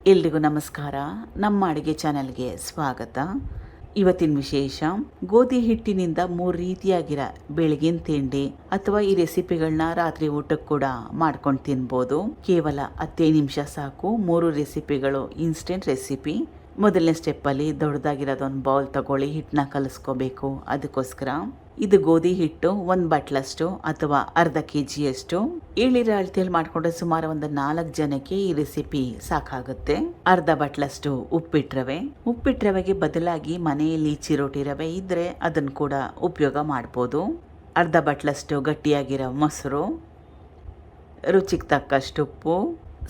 ಎಲ್ರಿಗೂ ನಮಸ್ಕಾರ. ನಮ್ಮ ಅಡುಗೆ ಚಾನಲ್ಗೆ ಸ್ವಾಗತ. ಇವತ್ತಿನ ವಿಶೇಷ ಗೋಧಿ ಹಿಟ್ಟಿನಿಂದ 3 ರೀತಿಯಾಗಿರ ಬೆಳಗಿನ ತಿಂಡಿ ಅಥವಾ ಈ ರೆಸಿಪಿಗಳನ್ನ ರಾತ್ರಿ ಊಟಕ್ಕೆ ಕೂಡ ಮಾಡ್ಕೊಂಡು ತಿನ್ಬೋದು. ಕೇವಲ 15 ನಿಮಿಷ ಸಾಕು. 3 ರೆಸಿಪಿಗಳು ಇನ್ಸ್ಟೆಂಟ್ ರೆಸಿಪಿ. ಮೊದಲನೇ ಸ್ಟೆಪ್ಪಲ್ಲಿ ದೊಡ್ಡದಾಗಿರೋದೊಂದು ಬೌಲ್ ತಗೊಳ್ಳಿ, ಹಿಟ್ಟನ್ನ ಕಲಿಸ್ಕೋಬೇಕು. ಅದಕ್ಕೋಸ್ಕರ ಇದು ಗೋಧಿ ಹಿಟ್ಟು 1 ಬಟ್ಲಷ್ಟು ಅಥವಾ ಅರ್ಧ ಕೆಜಿಯಷ್ಟು. ಹೇಳಿರೋ ಅಳತೆಯಲ್ಲಿ ಮಾಡಿಕೊಂಡ್ರೆ ಸುಮಾರು ಒಂದು 4 ಜನಕ್ಕೆ ಈ ರೆಸಿಪಿ ಸಾಕಾಗುತ್ತೆ. ಅರ್ಧ ಬಟ್ಲಷ್ಟು ಉಪ್ಪಿಟ್ಟು ರವೆಗೆ ಬದಲಾಗಿ ಮನೆಯಲ್ಲಿ ಚಿರೋಟಿ ರವೆ ಇದ್ರೆ ಅದನ್ನು ಕೂಡ ಉಪಯೋಗ ಮಾಡ್ಬೋದು. ಅರ್ಧ ಬಟ್ಲಷ್ಟು ಗಟ್ಟಿಯಾಗಿರೋ ಮೊಸರು, ರುಚಿಗೆ ತಕ್ಕಷ್ಟು ಉಪ್ಪು,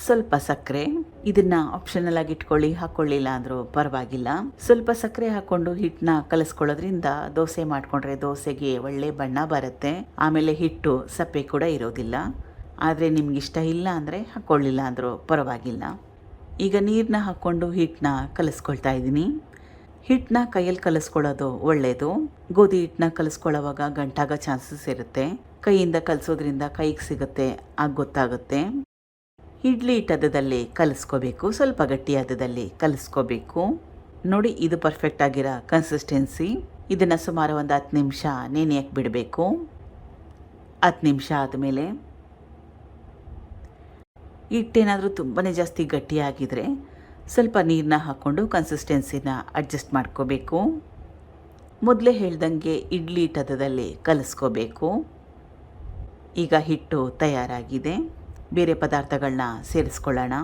ಸ್ವಲ್ಪ ಸಕ್ಕರೆ. ಇದನ್ನ ಆಪ್ಷನಲ್ ಆಗಿ ಇಟ್ಕೊಳ್ಳಿ, ಹಾಕೊಳ್ಳಿಲ್ಲ ಅಂದ್ರೂ ಪರವಾಗಿಲ್ಲ. ಸ್ವಲ್ಪ ಸಕ್ಕರೆ ಹಾಕೊಂಡು ಹಿಟ್ಟನ್ನ ಕಲಿಸ್ಕೊಳ್ಳೋದ್ರಿಂದ ದೋಸೆ ಮಾಡ್ಕೊಂಡ್ರೆ ದೋಸೆಗೆ ಒಳ್ಳೆ ಬಣ್ಣ ಬರುತ್ತೆ. ಆಮೇಲೆ ಹಿಟ್ಟು ಸಪ್ಪೆ ಕೂಡ ಇರೋದಿಲ್ಲ. ಆದರೆ ನಿಮ್ಗೆ ಇಷ್ಟ ಇಲ್ಲ ಅಂದರೆ ಹಾಕೊಳ್ಳಿಲ್ಲ ಅಂದ್ರೂ ಪರವಾಗಿಲ್ಲ. ಈಗ ನೀರನ್ನ ಹಾಕ್ಕೊಂಡು ಹಿಟ್ಟನ್ನ ಕಲಿಸ್ಕೊಳ್ತಾ ಇದ್ದೀನಿ. ಹಿಟ್ಟನ್ನ ಕೈಯಲ್ಲಿ ಕಲಿಸ್ಕೊಳ್ಳೋದು ಒಳ್ಳೆಯದು. ಗೋಧಿ ಹಿಟ್ಟನ್ನ ಕಲಿಸ್ಕೊಳ್ಳೋವಾಗ ಗಂಟಾಗೋ ಚಾನ್ಸಸ್ ಇರುತ್ತೆ. ಕೈಯಿಂದ ಕಲಿಸೋದ್ರಿಂದ ಕೈಗೆ ಸಿಗುತ್ತೆ, ಆಗ ಗೊತ್ತಾಗುತ್ತೆ. ಇಡ್ಲಿ ಹಿಟ್ಟದಲ್ಲಿ ಕಲಿಸ್ಕೋಬೇಕು, ಸ್ವಲ್ಪ ಗಟ್ಟಿ ಹದದಲ್ಲಿ ಕಲಿಸ್ಕೋಬೇಕು. ನೋಡಿ, ಇದು ಪರ್ಫೆಕ್ಟ್ ಆಗಿರೋ ಕನ್ಸಿಸ್ಟೆನ್ಸಿ. ಇದನ್ನು ಸುಮಾರು ಒಂದು 10 ನಿಮಿಷ ನೆನೆಯಕ್ಕೆ ಬಿಡಬೇಕು. 10 ನಿಮಿಷ ಆದಮೇಲೆ ಹಿಟ್ಟೇನಾದರೂ ತುಂಬಾ ಜಾಸ್ತಿ ಗಟ್ಟಿಯಾಗಿದ್ರೆ ಸ್ವಲ್ಪ ನೀರನ್ನ ಹಾಕ್ಕೊಂಡು ಕನ್ಸಿಸ್ಟೆನ್ಸಿನ ಅಡ್ಜಸ್ಟ್ ಮಾಡ್ಕೋಬೇಕು. ಮೊದಲೇ ಹೇಳ್ದಂಗೆ ಇಡ್ಲಿ ಹಿಟ್ಟದಲ್ಲಿ ಕಲಿಸ್ಕೋಬೇಕು. ಈಗ ಹಿಟ್ಟು ತಯಾರಾಗಿದೆ. ಬೇರೆ ಪದಾರ್ಥಗಳನ್ನ ಸೇರಿಸ್ಕೊಳ್ಳೋಣ.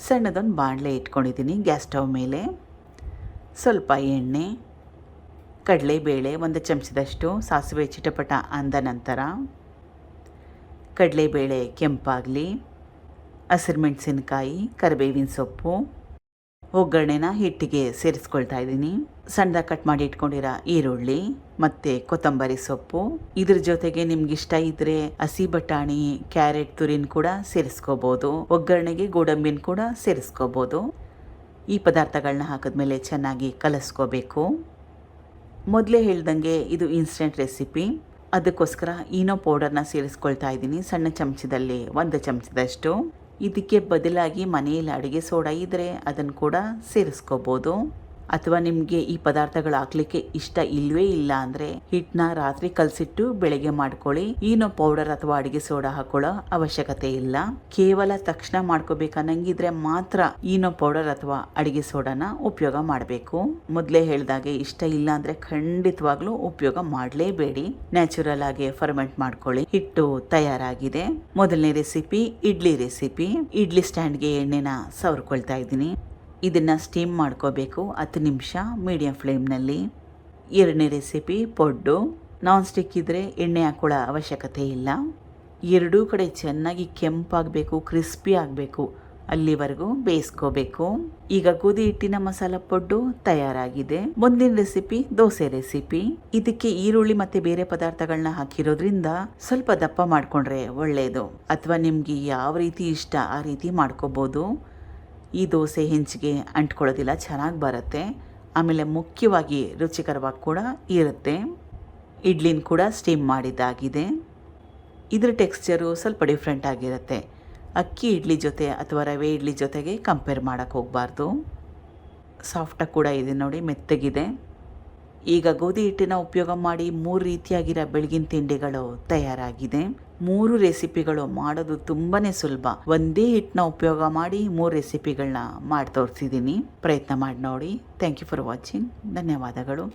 ಸಣ್ಣದೊಂದು ಬಾಣಲೆ ಇಟ್ಕೊಂಡಿದ್ದೀನಿ ಗ್ಯಾಸ್ ಸ್ಟವ್ ಮೇಲೆ. ಸ್ವಲ್ಪ ಎಣ್ಣೆ, ಕಡಲೆಬೇಳೆ 1 ಚಮಚದಷ್ಟು, ಸಾಸಿವೆ ಚಿಟಪಟ ಅಂದ ನಂತರ ಕಡಲೆಬೇಳೆ ಕೆಂಪಾಗಲಿ, ಹಸಿರುಮೆಣಸಿನಕಾಯಿ, ಕರಿಬೇವಿನ ಸೊಪ್ಪು, ಒಗ್ಗರಣೆನ ಹಿಟ್ಟಿಗೆ ಸೇರಿಸ್ಕೊಳ್ತಾ ಇದ್ದೀನಿ. ಸಣ್ಣದಾಗಿ ಕಟ್ ಮಾಡಿ ಇಟ್ಕೊಂಡಿರೋ ಈರುಳ್ಳಿ ಮತ್ತು ಕೊತ್ತಂಬರಿ ಸೊಪ್ಪು. ಇದ್ರ ಜೊತೆಗೆ ನಿಮ್ಗೆ ಇಷ್ಟ ಇದ್ದರೆ ಹಸಿ ಬಟಾಣಿ, ಕ್ಯಾರೆಟ್ ತುರಿನ ಕೂಡ ಸೇರಿಸ್ಕೋಬೋದು. ಒಗ್ಗರಣೆಗೆ ಗೋಡಂಬಿನ ಕೂಡ ಸೇರಿಸ್ಕೋಬೋದು. ಈ ಪದಾರ್ಥಗಳನ್ನ ಹಾಕಿದ್ಮೇಲೆ ಚೆನ್ನಾಗಿ ಕಲಿಸ್ಕೋಬೇಕು. ಮೊದಲೇ ಹೇಳ್ದಂಗೆ ಇದು ಇನ್ಸ್ಟೆಂಟ್ ರೆಸಿಪಿ. ಅದಕ್ಕೋಸ್ಕರ ಈನೋ ಪೌಡರ್ನ ಸೇರಿಸ್ಕೊಳ್ತಾ ಇದ್ದೀನಿ, ಸಣ್ಣ ಚಮಚದಲ್ಲಿ 1 ಚಮಚದಷ್ಟು. ಇದಕ್ಕೆ ಬದಲಾಗಿ ಮನೆಯಲ್ಲಿ ಅಡುಗೆ ಸೋಡಾ ಇದ್ದರೆ ಅದನ್ನು ಕೂಡ ಸೇರಿಸ್ಕೋಬೋದು. ಅಥವಾ ನಿಮಗೆ ಈ ಪದಾರ್ಥಗಳು ಹಾಕ್ಲಿಕ್ಕೆ ಇಷ್ಟ ಇಲ್ಲವೇ ಇಲ್ಲ ಅಂದರೆ ಹಿಟ್ಟನ್ನ ರಾತ್ರಿ ಕಲಸಿಟ್ಟು ಬೆಳಗ್ಗೆ ಮಾಡ್ಕೊಳ್ಳಿ. ಈನೋ ಪೌಡರ್ ಅಥವಾ ಅಡುಗೆ ಸೋಡಾ ಹಾಕೊಳ್ಳೋ ಅವಶ್ಯಕತೆ ಇಲ್ಲ. ಕೇವಲ ತಕ್ಷಣ ಮಾಡ್ಕೋಬೇಕನ್ನಂಗಿದ್ರೆ ಮಾತ್ರ ಈನೋ ಪೌಡರ್ ಅಥವಾ ಅಡುಗೆ ಸೋಡಾನ ಉಪಯೋಗ ಮಾಡಬೇಕು. ಮೊದಲೇ ಹೇಳಿದಾಗೆ ಇಷ್ಟ ಇಲ್ಲ ಅಂದರೆ ಖಂಡಿತವಾಗ್ಲೂ ಉಪಯೋಗ ಮಾಡಲೇಬೇಡಿ. ನ್ಯಾಚುರಲ್ ಆಗಿ ಫರ್ಮೆಂಟ್ ಮಾಡ್ಕೊಳ್ಳಿ. ಹಿಟ್ಟು ತಯಾರಾಗಿದೆ. ಮೊದಲನೇ ರೆಸಿಪಿ ಇಡ್ಲಿ ರೆಸಿಪಿ. ಇಡ್ಲಿ ಸ್ಟ್ಯಾಂಡ್ಗೆ ಎಣ್ಣೆನ ಸವರ್ಕೊಳ್ತಾ ಇದ್ದೀನಿ. ಇದನ್ನು ಸ್ಟೀಮ್ ಮಾಡ್ಕೋಬೇಕು 10 ನಿಮಿಷ ಮೀಡಿಯಂ ಫ್ಲೇಮ್ನಲ್ಲಿ. ಎರಡನೇ ರೆಸಿಪಿ ಪೊಡ್ಡು. ನಾನ್ ಸ್ಟಿಕ್ ಇದ್ದರೆ ಎಣ್ಣೆ ಹಾಕೊಳ್ಳೋ ಅವಶ್ಯಕತೆ ಇಲ್ಲ. ಎರಡೂ ಕಡೆ ಚೆನ್ನಾಗಿ ಕೆಂಪಾಗಬೇಕು, ಕ್ರಿಸ್ಪಿ ಆಗಬೇಕು, ಅಲ್ಲಿವರೆಗೂ ಬೇಯಿಸ್ಕೋಬೇಕು. ಈಗ ಗೋಧಿ ಹಿಟ್ಟಿನ ಮಸಾಲ ಪೊಡ್ಡು ತಯಾರಾಗಿದೆ. ಮುಂದಿನ ರೆಸಿಪಿ ದೋಸೆ ರೆಸಿಪಿ. ಇದಕ್ಕೆ ಈರುಳ್ಳಿ ಮತ್ತು ಬೇರೆ ಪದಾರ್ಥಗಳನ್ನ ಹಾಕಿರೋದ್ರಿಂದ ಸ್ವಲ್ಪ ದಪ್ಪ ಮಾಡಿಕೊಂಡ್ರೆ ಒಳ್ಳೆಯದು. ಅಥವಾ ನಿಮಗೆ ಯಾವ ರೀತಿ ಇಷ್ಟ ಆ ರೀತಿ ಮಾಡ್ಕೋಬೋದು. ಈ ದೋಸೆ ಹೆಂಚಿಗೆ ಅಂಟ್ಕೊಳ್ಳೋದಿಲ್ಲ, ಚೆನ್ನಾಗಿ ಬರುತ್ತೆ. ಆಮೇಲೆ ಮುಖ್ಯವಾಗಿ ರುಚಿಕರವಾಗಿ ಕೂಡ ಇರುತ್ತೆ. ಇಡ್ಲಿನ ಕೂಡ ಸ್ಟೀಮ್ ಮಾಡಿದ್ದಾಗಿದೆ. ಇದ್ರ ಟೆಕ್ಸ್ಚರು ಸ್ವಲ್ಪ ಡಿಫ್ರೆಂಟ್ ಆಗಿರುತ್ತೆ. ಅಕ್ಕಿ ಇಡ್ಲಿ ಜೊತೆ ಅಥವಾ ರವೆ ಇಡ್ಲಿ ಜೊತೆಗೆ ಕಂಪೇರ್ ಮಾಡೋಕ್ಕೆ ಹೋಗಬಾರ್ದು. ಸಾಫ್ಟಾಗಿ ಕೂಡ ಇದೆ ನೋಡಿ, ಮೆತ್ತಗಿದೆ. ಈಗ ಗೋಧಿ ಹಿಟ್ಟಿನ ಉಪಯೋಗ ಮಾಡಿ 3 ರೀತಿಯಾಗಿರೋ ಬೆಳಗಿನ ತಿಂಡಿಗಳು ತಯಾರಾಗಿದೆ. 3 ರೆಸಿಪಿಗಳು ಮಾಡೋದು ತುಂಬಾ ಸುಲಭ. ಒಂದೇ ಹಿಟ್ಟನ್ನ ಉಪಯೋಗ ಮಾಡಿ 3 ರೆಸಿಪಿಗಳನ್ನ ಮಾಡಿ ತೋರಿಸಿದ್ದೀನಿ. ಪ್ರಯತ್ನ ಮಾಡಿ ನೋಡಿ. Thank you for watching. ಧನ್ಯವಾದಗಳು.